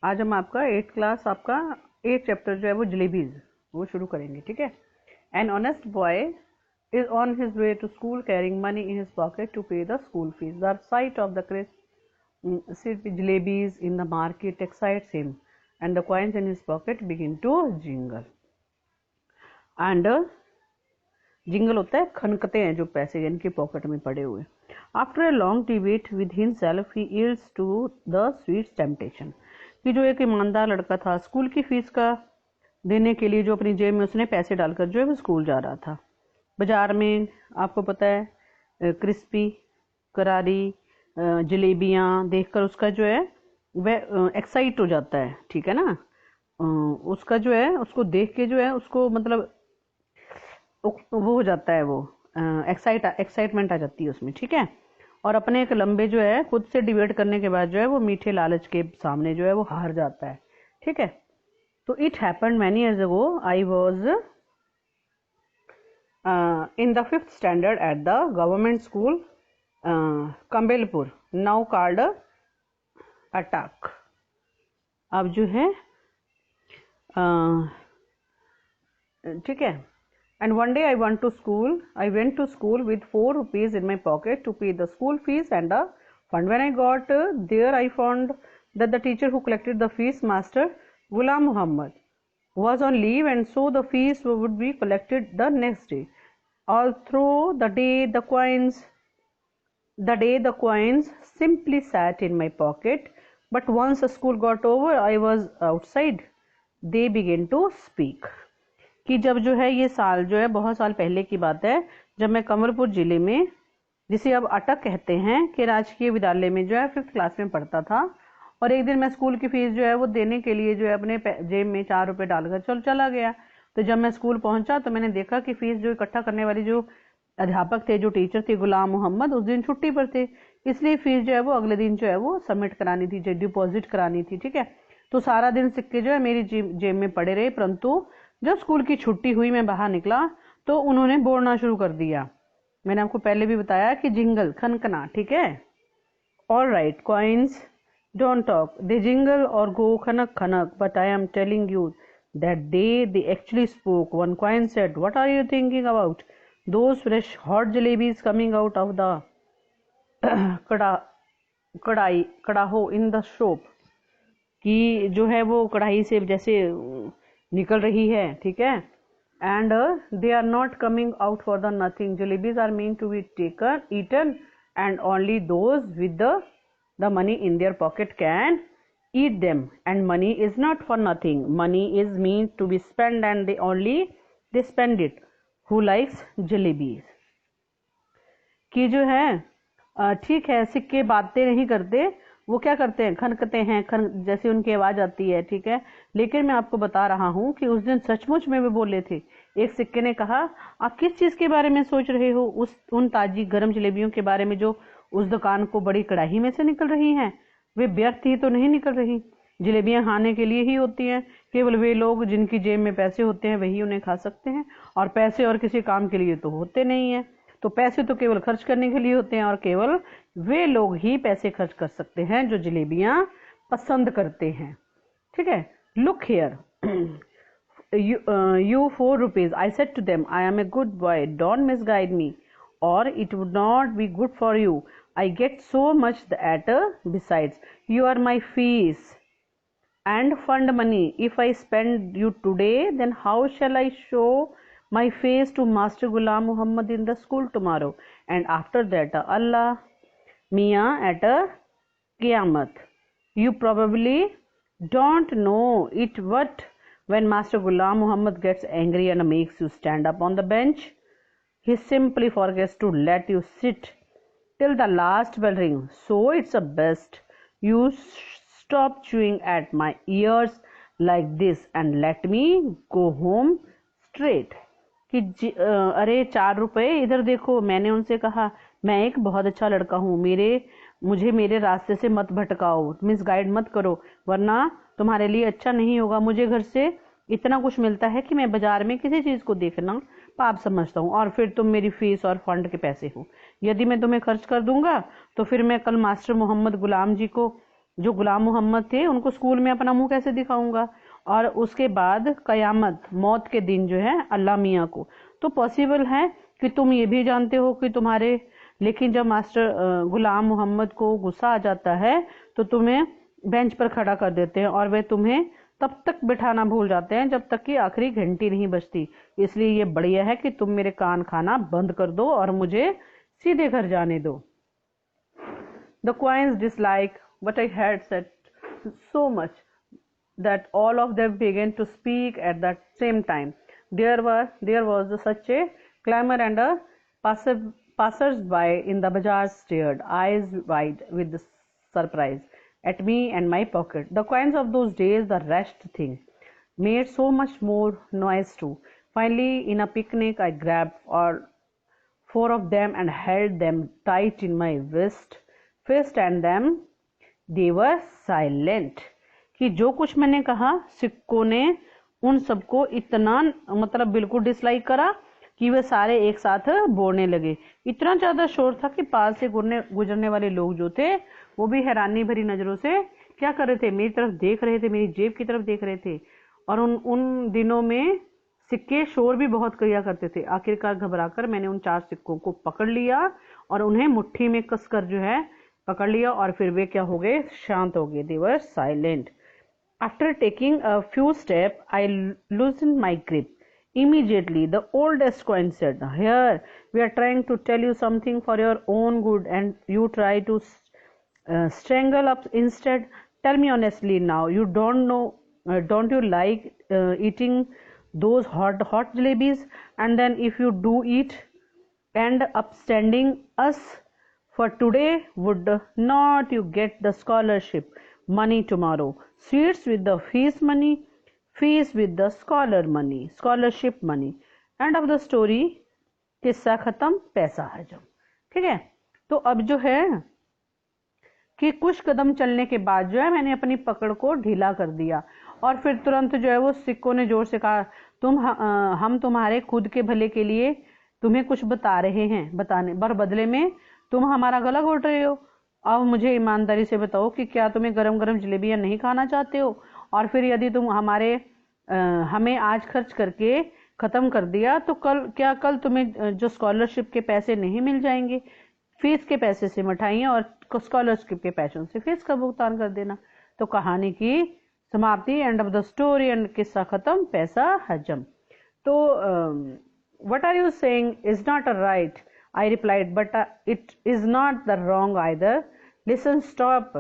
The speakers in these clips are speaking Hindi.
आज हम आपका 8th क्लास आपका 8 चैप्टर जो है वो जलेबीज वो शुरू करेंगे, ठीक है। An honest boy is on his way to school carrying money in his pocket to pay the school fees. The sight of the crisp jalebis in the market excites him and the coins in his pocket begin to jingle and jingle होता है, खनकते हैं जो पैसे इनके पॉकेट में पड़े हुए। After a long debate with himself he yields to the sweet temptation, कि जो एक ईमानदार लड़का था स्कूल की फीस का देने के लिए जो अपनी जेब में उसने पैसे डालकर जो है वो स्कूल जा रहा था। बाजार में आपको पता है क्रिस्पी करारी जलेबियाँ देखकर उसका जो है वह एक्साइट हो जाता है, ठीक है ना। उसका जो है उसको देख के जो है उसको मतलब वो हो जाता है, वो एक्साइटमेंट आ जाती है उसमें, ठीक है। और अपने एक लंबे जो है खुद से डिबेट करने के बाद जो है वो मीठे लालच के सामने जो है वो हार जाता है, ठीक है। तो it happened many years ago I was in the 5th standard at the government school Kambelpur, now called Atak। अब जो है ठीक है। And one day I went to school with 4 rupees in my pocket to pay the school fees and the fund. When I got there, I found that the teacher who collected the fees, Master Ghulam Muhammad, was on leave, and so the fees would be collected the next day. All through the day, the coins simply sat in my pocket. But once the school got over, I was outside. They began to speak. कि जब जो है ये साल जो है बहुत साल पहले की बात है, जब मैं कमलपुर जिले में, जिसे अब अटक कहते हैं, के राजकीय विद्यालय में जो है 5th क्लास में पढ़ता था। और एक दिन मैं स्कूल की फीस जो है वो देने के लिए जो है अपने जेब में 4 रुपए डालकर चला गया। तो जब मैं स्कूल पहुंचा तो मैंने देखा कि फीस जो इकट्ठा करने वाली जो अध्यापक थे, जो टीचर थे गुलाम मोहम्मद, उस दिन छुट्टी पर थे, इसलिए फीस जो है वो अगले दिन जो है वो सबमिट करानी थी, डिपॉजिट करानी थी, ठीक है। तो सारा दिन सिक्के जो है मेरी जेब में पड़े रहे, परंतु जब स्कूल की छुट्टी हुई मैं बाहर निकला तो उन्होंने बोलना शुरू कर दिया। मैंने आपको पहले भी बताया कि जिंगल, खनकना, ठीक है। All right, coins don't talk, they jingle और गो खनक खनक, but I am telling you that they actually spoke. One coin said, what are you thinking about? Those fresh hot jalebis coming out of the कड़ाहो in the shop, कि जो है वो कढ़ाई से जैसे निकल रही है, ठीक है। And they are not coming out for the nothing, jalebis are mean to be eaten and only those with the money in their pocket can eat them, and money is not for nothing. Money is meant to be spent, and they spend it who likes jalebis। कि जो है ठीक है, सिक्के बातें नहीं करते, वो क्या करते हैं, खनकते हैं, जैसे उनकी आवाज आती है, ठीक है। लेकिन मैं आपको बता रहा हूँ कि उस दिन सचमुच में वे बोले थे। एक सिक्के ने कहा, आप किस चीज के बारे में सोच रहे हो? उन ताजी गर्म जलेबियों के बारे में जो उस दुकान को बड़ी कड़ाही में से निकल रही हैं। वे व्यर्थ ही तो नहीं निकल रही, जलेबियां खाने के लिए ही होती हैं। केवल वे लोग जिनकी जेब में पैसे होते हैं वही उन्हें खा सकते हैं, और पैसे और किसी काम के लिए तो होते नहीं है। तो पैसे तो केवल खर्च करने के लिए होते हैं, और केवल वे लोग ही पैसे खर्च कर सकते हैं जो जलेबियां पसंद करते हैं, ठीक है। Look here, you 4 rupees, I said to them, I am a good boy, don't misguide me, or it would not be good for you. I get so much that besides, you are my fees and fund money. If I spend you today, then how shall I show my face to Master Ghulam Muhammad in the school tomorrow? And after that, Allah Mia at a Qiyamah. You probably don't know it, but when Master Ghulam Muhammad gets angry and makes you stand up on the bench, he simply forgets to let you sit till the last bell ring. So it's a best you stop chewing at my ears like this and let me go home straight। कि अरे 4 रुपए इधर देखो, मैंने उनसे कहा मैं एक बहुत अच्छा लड़का हूँ, मुझे मेरे रास्ते से मत भटकाओ, मिसगाइड मत करो, वरना तुम्हारे लिए अच्छा नहीं होगा। मुझे घर से इतना कुछ मिलता है कि मैं बाजार में किसी चीज को देखना पाप समझता हूँ, और फिर तुम मेरी फीस और फंड के पैसे हो। यदि मैं तुम्हें खर्च कर दूंगा तो फिर मैं कल मास्टर मोहम्मद गुलाम जी को जो गुलाम मोहम्मद थे उनको स्कूल में अपना मुंह कैसे दिखाऊंगा, और उसके बाद कयामत मौत के दिन जो है अल्लाह मियाँ को। तो पॉसिबल है कि तुम ये भी जानते हो कि तुम्हारे, लेकिन जब मास्टर गुलाम मोहम्मद को गुस्सा आ जाता है तो तुम्हें बेंच पर खड़ा कर देते हैं और वे तुम्हें तब तक बिठाना भूल जाते हैं जब तक कि आखिरी घंटी नहीं बजती। इसलिए ये बढ़िया है कि तुम मेरे कान खाना बंद कर दो और मुझे सीधे घर जाने दो। The queens disliked what I had said so much that all of them began to speak at the same time. There was such a clamor, and a passers-by in the bazaar stared, eyes wide with surprise, at me and my pocket. The coins of those days, the rest thing, made so much more noise too. Finally, in a picnic, I grabbed all four of them and held them tight in my fist, and them they were silent. कि जो कुछ मैंने कहा सिक्कों ने उन सबको इतना मतलब बिल्कुल डिसलाइक करा कि वे सारे एक साथ बोलने लगे। इतना ज्यादा शोर था कि पास से गुजरने वाले लोग जो थे वो भी हैरानी भरी नजरों से क्या कर रहे थे, मेरी तरफ देख रहे थे, मेरी जेब की तरफ देख रहे थे। और उन दिनों में सिक्के शोर भी बहुत किया करते थे। आखिरकार घबराकर मैंने उन 4 सिक्कों को पकड़ लिया और उन्हें मुट्ठी में कसकर जो है पकड़ लिया, और फिर वे क्या हो गए, शांत हो गए। दे वर silent. After taking a few steps, I loosened my grip. Immediately, the oldest coin said, "Here, we are trying to tell you something for your own good, and you try to strangle up instead. Tell me honestly now, you don't you like eating those hot jalebis? And then if you do eat, end up standing us for today, would not you get the scholarship money tomorrow? Sweets with the fees money, fees with the scholarship money. End of the story. किस्सा खत्म, पैसा हजम। ठीक है, तो अब जो है कि कुछ कदम चलने के बाद जो है मैंने अपनी पकड़ को ढीला कर दिया और फिर तुरंत जो है वो सिक्कों ने जोर से कहा, हम तुम्हारे खुद के भले के लिए तुम्हें कुछ बता रहे हैं, बताने पर बदले में तुम हमारा गला घोट रहे हो। अब मुझे ईमानदारी से बताओ कि क्या तुम्हें गरम गरम जलेबियां नहीं खाना चाहते हो? और फिर यदि तुम हमें आज खर्च करके खत्म कर दिया तो कल तुम्हें जो स्कॉलरशिप के पैसे नहीं मिल जाएंगे? फीस के पैसे से मिठाइयाँ और स्कॉलरशिप के पैसों से फीस का भुगतान कर देना। तो कहानी की समाप्ति, end of the story, and किस्सा खत्म, पैसा हजम। तो what are you saying is not right, I replied, but it is not the wrong either. Listen, stop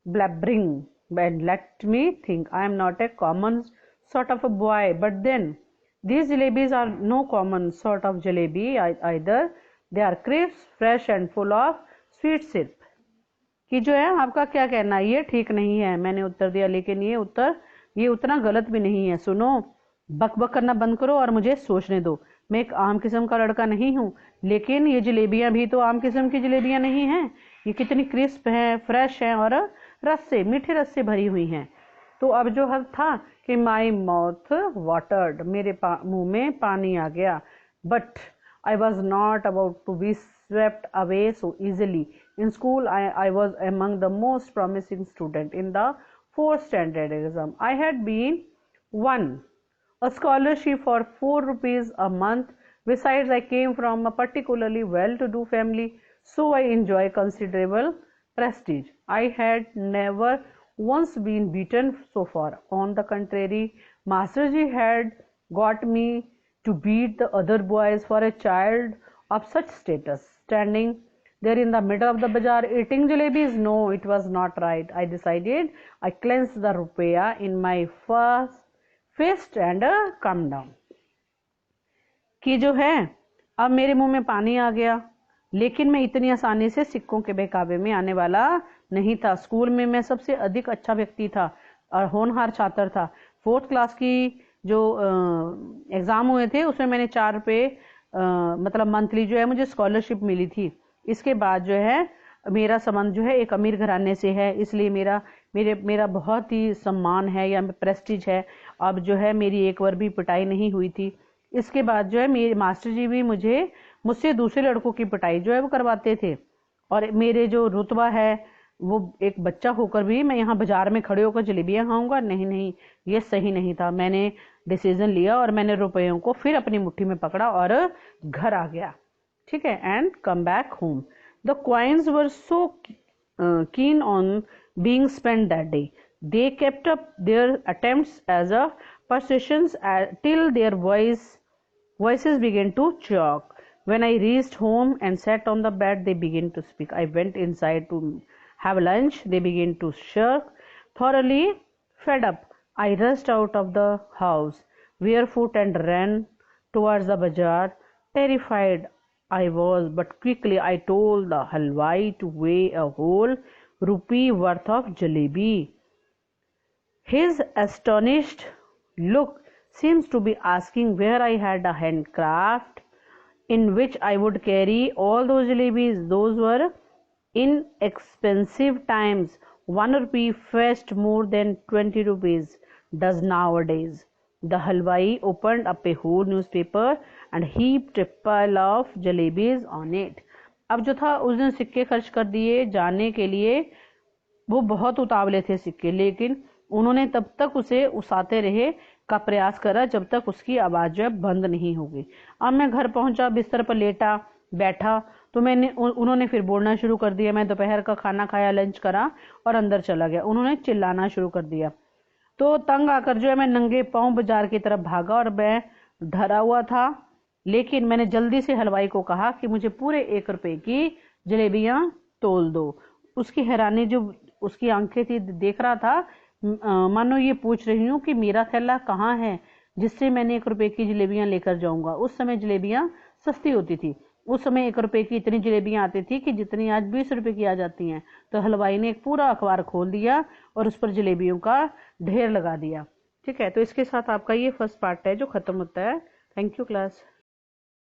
blabbering and let me think. I am not a common sort of a boy, but then these jalebis are no common sort of jalebi either. They are crisp, fresh and full of sweet syrup. कि जो है आपका क्या कहना है, ये ठीक नहीं है। मैंने उत्तर दिया, लेकिन ये उतना गलत भी नहीं है। सुनो, बक बक करना बंद करो और मुझे सोचने दो। मैं एक आम किस्म का लड़का नहीं हूँ, लेकिन ये जलेबियां भी तो आम किस्म की जलेबियां नहीं हैं। ये कितनी क्रिस्प हैं, फ्रेश हैं और मीठे रस से भरी हुई हैं। तो अब जो हद था कि माई माउथ वाटर्ड, मेरे मुंह में पानी आ गया। But I was not about to be swept away so easily. In school, I was among the most promising student in the 4th standard exam. I had been won a scholarship for 4 rupees a month. Besides, I came from a particularly well-to-do family, so I enjoy considerable prestige. I had never once been beaten so far. On the contrary, Masterji had got me to beat the other boys for a child of such status. Standing there in the middle of the bazaar eating jalebis, no, it was not right. I decided. I clenched the rupiah in my fist and calmed down. कि जो है अब मेरे मुंह में पानी आ गया, लेकिन मैं इतनी आसानी से सिक्कों के बहकावे में आने वाला नहीं था। स्कूल में मैं सबसे अधिक अच्छा व्यक्ति था और होनहार छात्र था। 4th क्लास की जो एग्ज़ाम हुए थे उसमें मैंने 4 रुपये मतलब मंथली जो है मुझे स्कॉलरशिप मिली थी। इसके बाद जो है मेरा संबंध जो है एक अमीर घराने से है, इसलिए मेरा बहुत ही सम्मान है या प्रेस्टीज है। अब जो है मेरी एक बार भी पिटाई नहीं हुई थी। इसके बाद जो है मेरे मास्टर जी भी मुझसे दूसरे लड़कों की पिटाई जो है वो करवाते थे, और मेरे जो रुतबा है वो एक बच्चा होकर भी मैं यहाँ बाजार में खड़े होकर जलेबियाँ खाऊंगा? नहीं नहीं, ये सही नहीं था। मैंने डिसीजन लिया और मैंने रुपयों को फिर अपनी मुट्ठी में पकड़ा और घर आ गया, ठीक है, and come back home. The coins were so keen on being spent that day. They kept up their attempts as a persuasions till their voices began to choke. When I reached home and sat on the bed, they began to speak. I went inside to have lunch. They began to shirk. Thoroughly fed up, I rushed out of the house, barefoot, and ran towards the bazaar. Terrified I was, but quickly I told the halwai to weigh a whole rupee worth of jalebi. His astonished look seems to be asking where I had a handcraft in which I would carry all those jalebis. Those were inexpensive times. 1 rupee fetched more than 20 rupees does nowadays. The halwai opened up a whole newspaper and heaped a pile of jalebis on it. अब जो था उस दिन सिक्के खर्च कर दिए जाने के लिए, वो बहुत उतावले थे सिक्के, लेकिन उन्होंने तब तक उसे उसाते रहे का प्रयास करा जब तक उसकी आवाज जो है बंद नहीं होगी। अब मैं घर पहुंचा, बिस्तर पर लेटा बैठा तो उन्होंने फिर बोलना शुरू कर दिया। मैं दोपहर का खाना खाया, लंच करा और अंदर चला गया। उन्होंने चिल्लाना शुरू कर दिया। तो तंग आकर जो है मैं नंगे पांव बाजार की तरफ भागा और मैं डरा हुआ था, लेकिन मैंने जल्दी से हलवाई को कहा कि मुझे पूरे 1 रुपए की जलेबियां तोल दो। उसकी हैरानी जो उसकी आंखें थी, देख रहा था मानो ये पूछ रही हूँ कि मेरा थैला कहाँ है जिससे मैंने 1 रुपए की जलेबियां लेकर जाऊंगा। उस समय जलेबियां सस्ती होती थी। उस समय 1 रुपए की इतनी जलेबियां आती थी कि जितनी आज 20 रुपए की आ जाती हैं। तो हलवाई ने एक पूरा अखबार खोल दिया और उस पर जलेबियों का ढेर लगा दिया। ठीक है, तो इसके साथ आपका ये फर्स्ट पार्ट है जो खत्म होता है। Thank you class.